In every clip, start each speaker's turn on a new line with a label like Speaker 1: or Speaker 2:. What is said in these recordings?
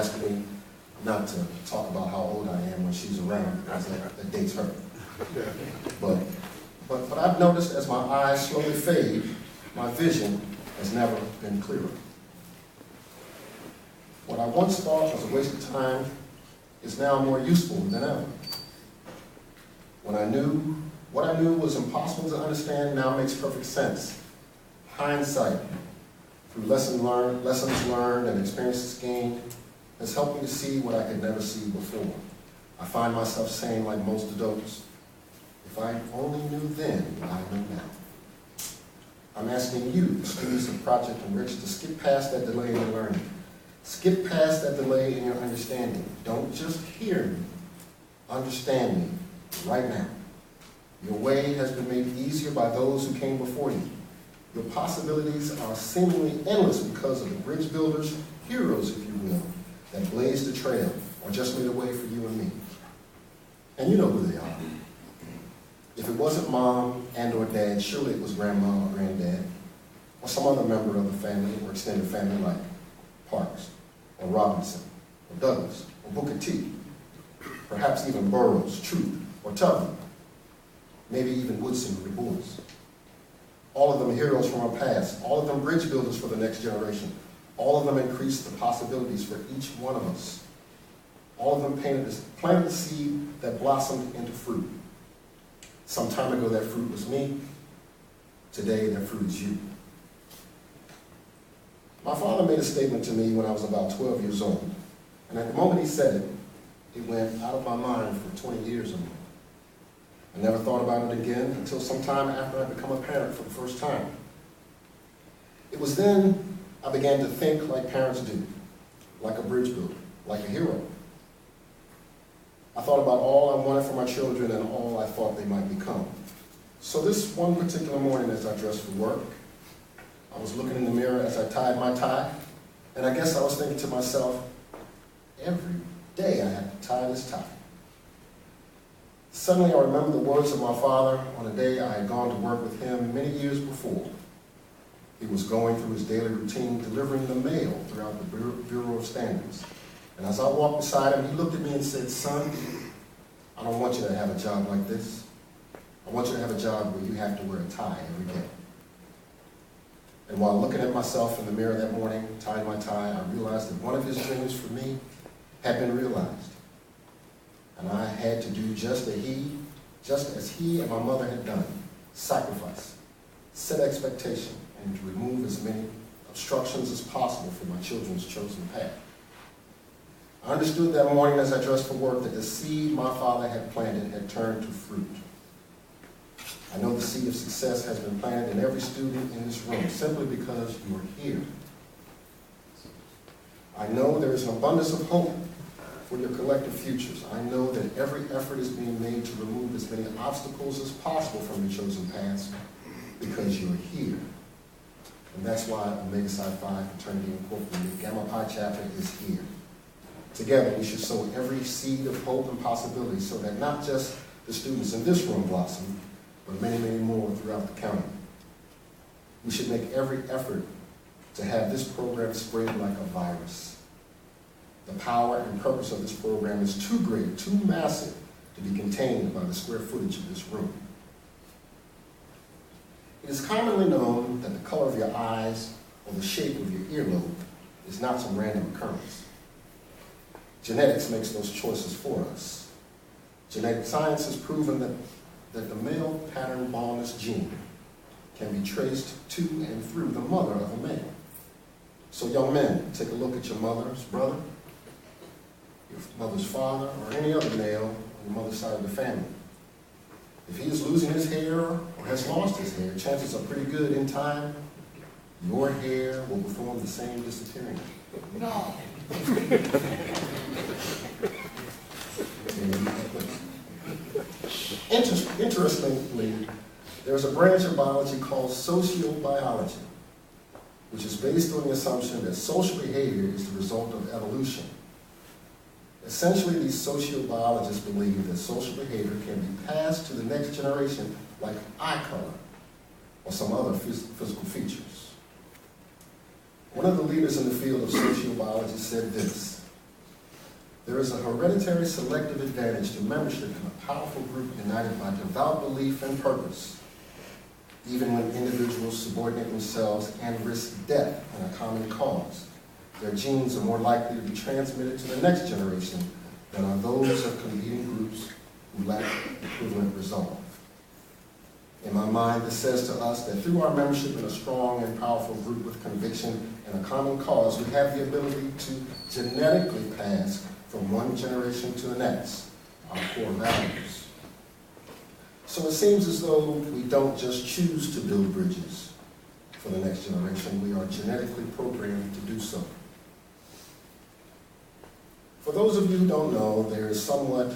Speaker 1: asking me not to talk about how old I am when she's around, because that dates her. But I've noticed as my eyes slowly fade, my vision has never been clearer. What I once thought was a waste of time is now more useful than ever. What I knew was impossible to understand now makes perfect sense. Hindsight, through lessons learned and experiences gained, has helped me to see what I could never see before. I find myself saying, like most adults, if I only knew then what I know now. I'm asking you, the students of Project ENRICH, to skip past that delay in your learning. Skip past that delay in your understanding. Don't just hear me, understand me right now. Your way has been made easier by those who came before you. Your possibilities are seemingly endless because of the bridge builders, heroes, if you will, that blazed the trail or just made a way for you and me. And you know who they are. If it wasn't mom and or dad, surely it was grandma or granddad, or some other member of the family or extended family like Parks, or Robinson, or Douglas, or Booker T, perhaps even Burroughs, Truth, or Tubman, maybe even Woodson or Du Bois. All of them heroes from our past, all of them bridge builders for the next generation. All of them increased the possibilities for each one of us. All of them planted a seed that blossomed into fruit. Some time ago that fruit was me, today that fruit is you. My father made a statement to me when I was about 12 years old, and at the moment he said it, it went out of my mind for 20 years or more. I never thought about it again until sometime after I became a parent for the first time. It was then I began to think like parents do, like a bridge builder, like a hero. I thought about all I wanted for my children and all I thought they might become. So this one particular morning as I dressed for work, I was looking in the mirror as I tied my tie, and I guess I was thinking to myself, every day I have to tie this tie. Suddenly I remembered the words of my father on a day I had gone to work with him many years before. He was going through his daily routine, delivering the mail throughout the Bureau of Standards. And as I walked beside him, he looked at me and said, son, I don't want you to have a job like this. I want you to have a job where you have to wear a tie every day. And while looking at myself in the mirror that morning, tying my tie, I realized that one of his dreams for me had been realized. And I had to do just as he and my mother had done, sacrifice, set expectation, and to remove as many obstructions as possible for my children's chosen path. I understood that morning as I dressed for work that the seed my father had planted had turned to fruit. I know the seed of success has been planted in every student in this room simply because you are here. I know there is an abundance of hope for your collective futures. I know that every effort is being made to remove as many obstacles as possible from your chosen paths because you are here. And that's why Omega Psi Phi Fraternity Incorporated, Gamma Pi Chapter is here. Together, we should sow every seed of hope and possibility so that not just the students in this room blossom, but many, many more throughout the county. We should make every effort to have this program spread like a virus. The power and purpose of this program is too great, too massive to be contained by the square footage of this room. It is commonly known that the color of your eyes or the shape of your earlobe is not some random occurrence. Genetics makes those choices for us. Genetic science has proven that the male pattern baldness gene can be traced to and through the mother of a male. So young men, take a look at your mother's brother, your mother's father, or any other male on your mother's side of the family. If he is losing his hair or has lost his hair, chances are pretty good in time your hair will perform the same disappearing. No. Interestingly, there's a branch of biology called sociobiology, which is based on the assumption that social behavior is the result of evolution. Essentially, these sociobiologists believe that social behavior can be passed to the next generation like eye color or some other physical features. One of the leaders in the field of sociobiology said this: There is a hereditary selective advantage to membership in a powerful group united by devout belief and purpose, even when individuals subordinate themselves and risk death in a common cause. Their genes are more likely to be transmitted to the next generation than are those of competing groups who lack equivalent resolve. In my mind, this says to us that through our membership in a strong and powerful group with conviction and a common cause, we have the ability to genetically pass from one generation to the next our core values. So it seems as though we don't just choose to build bridges for the next generation, we are genetically programmed to do so. For those of you who don't know, there is somewhat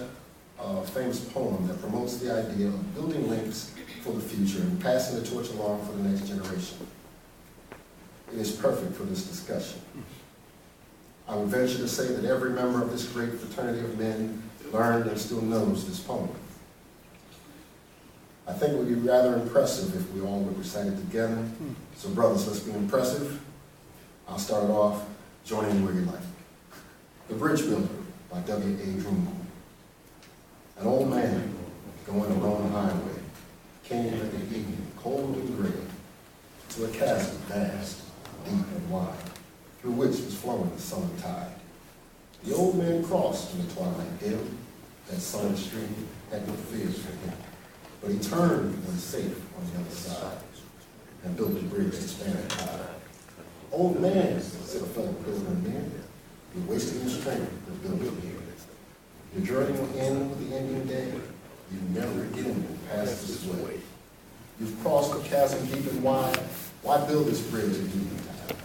Speaker 1: a famous poem that promotes the idea of building links for the future and passing the torch along for the next generation. It is perfect for this discussion. I would venture to say that every member of this great fraternity of men learned and still knows this poem. I think it would be rather impressive if we all would recite it together. So brothers, let's be impressive. I'll start it off, join in where you like. The Bridge Builder by W.A. Drummoll. An old man going along the highway came at the evening, cold and gray, to a chasm vast, deep and wide, through which was flowing the summer tide. The old man crossed in the twilight dim. That sullen stream had no fears for him, but he turned and was safe on the other side, and built a bridge to span it high. Old man, said a fellow pilgrim near, you're wasting your strength to build it here. Your journey will end with the ending day. You never again will pass this way. You've crossed the chasm deep and wide. Why build this bridge at evening time?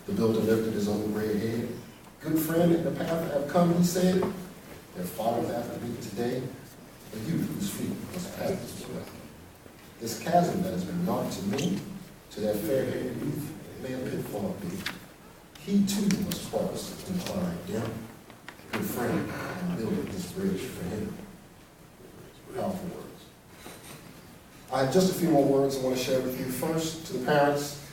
Speaker 1: The builder lifted his old gray head. Good friend, in the path I have come, he said, there followeth after me today a youth whose feet must pass this way. This chasm that has been marked to me, to that fair-haired youth, may a pitfall be. He too must cross and climb down. Good friend, I'm building this bridge for him. Powerful words. I have just a few more words I want to share with you. First, to the parents.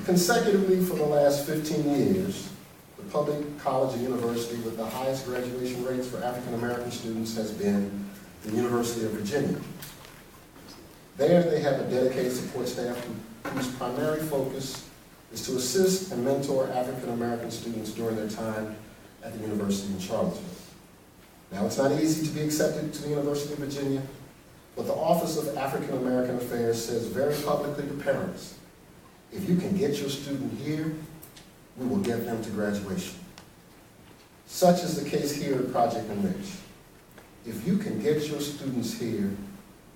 Speaker 1: Consecutively for the last 15 years, the public college and university with the highest graduation rates for African American students has been the University of Virginia. There they have a dedicated support staff whose primary focus is to assist and mentor African American students during their time at the University in Charlottesville. Now, it's not easy to be accepted to the University of Virginia, but the Office of African American Affairs says very publicly to parents, if you can get your student here, we will get them to graduation. Such is the case here at Project ENRICH. If you can get your students here,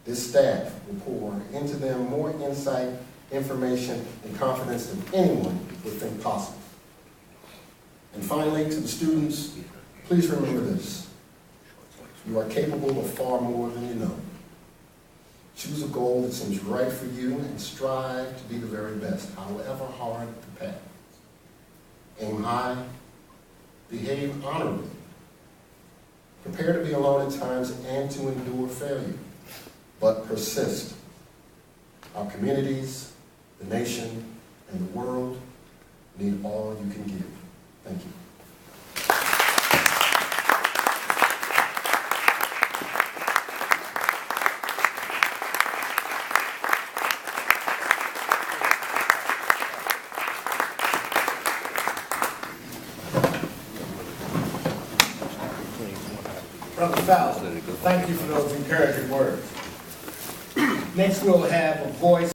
Speaker 1: this staff will pour into them more insight, information, and confidence than anyone would think possible. And finally, to the students, please remember this. You are capable of far more than you know. Choose a goal that seems right for you and strive to be the very best, however hard the path. Aim high, behave honorably. Prepare to be alone at times and to endure failure, but persist. Our communities, the nation, and the world need all you can give. Thank you.
Speaker 2: Brother Fowler, thank you for those encouraging words. Next we'll have a voice